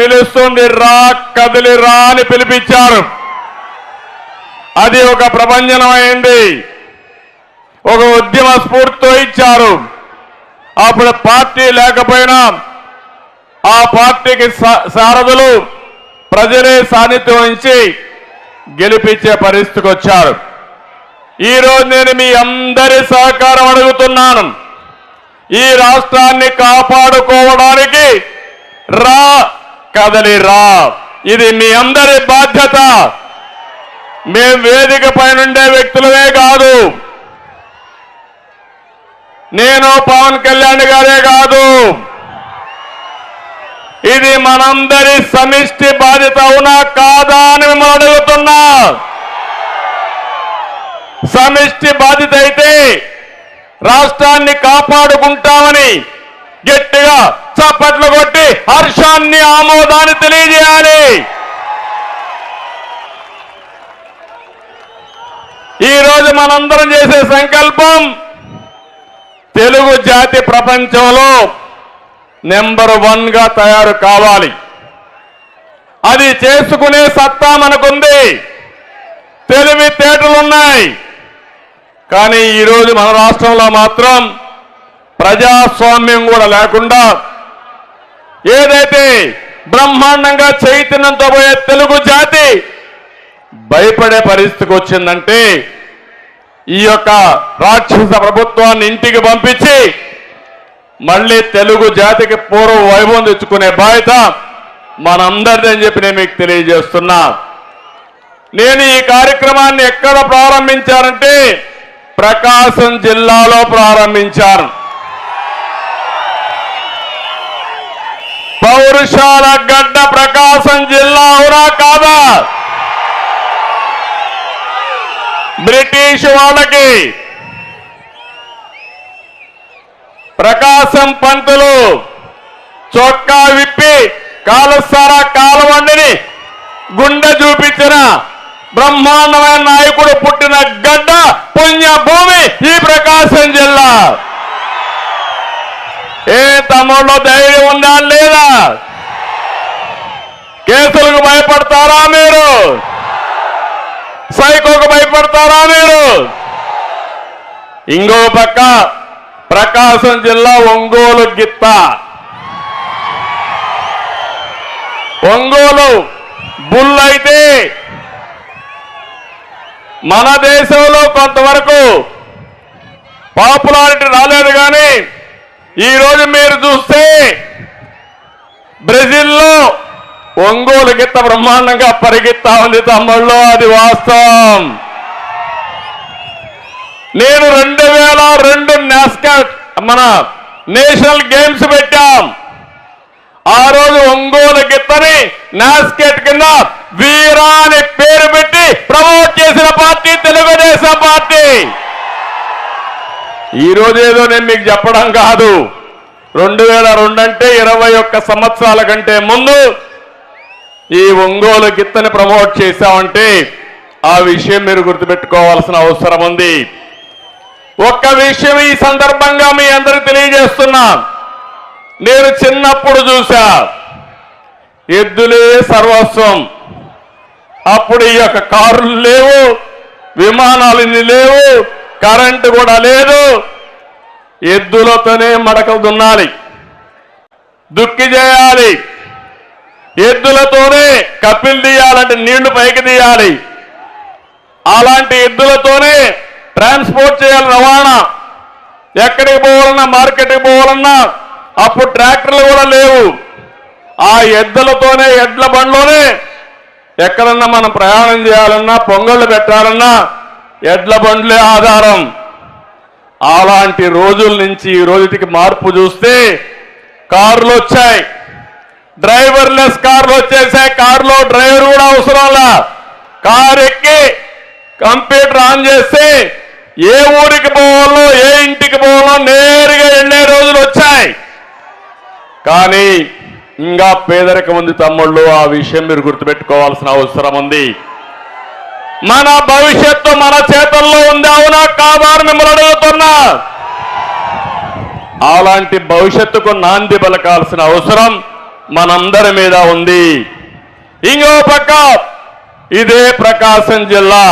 పిలుస్తుంది, రా కదిలి రా అని పిలిపించారు. అది ఒక ప్రభంజనమైంది, ఒక ఉద్యమ స్ఫూర్తితో ఇచ్చారు. అప్పుడు పార్టీ లేకపోయినా ఆ పార్టీకి సారథులు ప్రజలే సాన్నిధ్యం వహించి గెలిపించే పరిస్థితికి వచ్చారు. ఈరోజు నేను మీ అందరి సహకారం అడుగుతున్నాను. ఈ రాష్ట్రాన్ని కాపాడుకోవడానికి రా కదలి రా, ఇది మీ అందరి బాధ్యత. మేం వేదిక పైనుండే వ్యక్తులమే కాదు, నేను పవన్ కళ్యాణ్ గారే కాదు, ఇది మనందరి సమిష్టి బాధ్యత. అవునా కాదా అని మిమ్మల్ని అడుగుతున్నా. సమిష్టి బాధ్యత అయితే రాష్ట్రాన్ని కాపాడుకుంటామని గట్టిగా చప్పట్లు కొట్టి హర్షాన్ని, ఆమోదాన్ని తెలియజేయాలి. ఈరోజు మనందరం చేసే సంకల్పం తెలుగు జాతి ప్రపంచంలో నెంబర్ 1గా తయారు కావాలి. అది చేసుకునే సత్తా మనకుంది, తెలివితేటలున్నాయి. కానీ ఈరోజు మన రాష్ట్రంలో మాత్రం ప్రజాస్వామ్యం కూడా లేకుండా ఏదైతే బ్రహ్మాండంగా చైతన్యంతో పోయే తెలుగు జాతి భయపడే పరిస్థితికి వచ్చిందంటే ఈ యొక్క రాక్షస ప్రభుత్వాన్ని ఇంటికి పంపించి మళ్ళీ తెలుగు జాతికి పూర్వ వైభవం తెచ్చుకునే బాధ్యత మనందరిది అని చెప్పి నేను మీకు తెలియజేస్తున్నా. నేను ఈ కార్యక్రమాన్ని ఎక్కడ ప్రారంభించానంటే ప్రకాశం జిల్లాలో ప్రారంభించాను. పౌరుషాల గడ్డ ప్రకాశం జిల్లా, అవునా కాదా? బ్రిటిష్ వాళ్ళకి ప్రకాశం పంతులు చొక్కా విప్పి కాలుస్తారా కాలవండిని గుండె చూపించిన బ్రహ్మాండమైన నాయకుడు పుట్టిన గడ్డ, పుణ్యభూమి ఈ ప్రకాశం జిల్లా. ఏ తమ్ముళ్ళు ధైర్యం ఉందా లేదా? కేసులకు భయపడతారా మీరు? సైకోకు భయపడతారా మీరు? ఇంకో పక్క ప్రకాశం జిల్లా ఒంగోలు గిత్త. ఒంగోలు బుల్ అయితే మన దేశంలో కొంతవరకు పాపులారిటీ రాలేదు. కానీ ఈరోజు మీరు చూస్తే బ్రెజిల్లో ఒంగోలు గిత్త బ్రహ్మాండంగా పరిగెత్తా ఉంది తమ్ముళ్ళు, అది వాస్తవం. నేను 2002 నాస్కాట్ మన నేషనల్ గేమ్స్ పెట్టాం. ఆ రోజు ఒంగోలు గిత్తని నాస్కెట్ కింద వీరా అని పేరు పెట్టి ప్రమోట్ చేసిన పార్టీ తెలుగుదేశం పార్టీ. ఈ రోజు ఏదో నేను మీకు చెప్పడం కాదు, 2002 అంటే 21 సంవత్సరాల కంటే ముందు ఈ ఒంగోలు గిత్తని ప్రమోట్ చేశామంటే ఆ విషయం మీరు గుర్తుపెట్టుకోవాల్సిన అవసరం ఉంది. ఒక్క విషయం ఈ సందర్భంగా మీ అందరికి తెలియజేస్తున్నా. నేను చిన్నప్పుడు చూసా, ఎద్దులే సర్వస్వం. అప్పుడు ఈ యొక్క కారులు లేవు, విమానాలు లేవు, కరెంటు కూడా లేదు. ఎద్దులతోనే మడకలు దున్నాలి, దుక్కి చేయాలి, ఎద్దులతోనే కప్పిలు తీయాలంటే నీళ్లు పైకి తీయాలి. అలాంటి ఎద్దులతోనే ట్రాన్స్పోర్ట్ చేయాలి, రవాణా. ఎక్కడికి పోవాలన్నా, మార్కెట్కి పోవాలన్నా అప్పుడు ట్రాక్టర్లు కూడా లేవు. ఆ ఎద్దులతోనే, ఎడ్ల బండ్లోనే ఎక్కడన్నా మనం ప్రయాణం చేయాలన్నా, పొంగళ్ళు పెట్టాలన్నా ఎడ్ల బండ్లే ఆధారం. అలాంటి రోజుల నుంచి ఈ రోజుకి మార్పు చూస్తే కార్లు వచ్చాయి, డ్రైవర్లెస్ కార్లు వచ్చేసాయి. కారులో డ్రైవర్ కూడా అవసరంలా, కారు ఎక్కి కంప్యూటర్ ఆన్ చేస్తే ఏ ఊరికి పోవాలో, ఏ ఇంటికి పోవాలో నేరుగా వెళ్ళే రోజులు వచ్చాయి. కానీ ఇంకా పేదరికం ఉంది తమ్ముళ్ళు, ఆ విషయం మీరు గుర్తుపెట్టుకోవాల్సిన అవసరం ఉంది. మన భవిష్యత్తు మన చేతుల్లో ఉంది, అవునా కాదా అని మిమ్మల్ని అడుగుతున్నా. అలాంటి భవిష్యత్తుకు నాంది పలకాల్సిన అవసరం మనందరి మీద ఉంది. ఇంకో పక్క ఇదే ప్రకాశం జిల్లా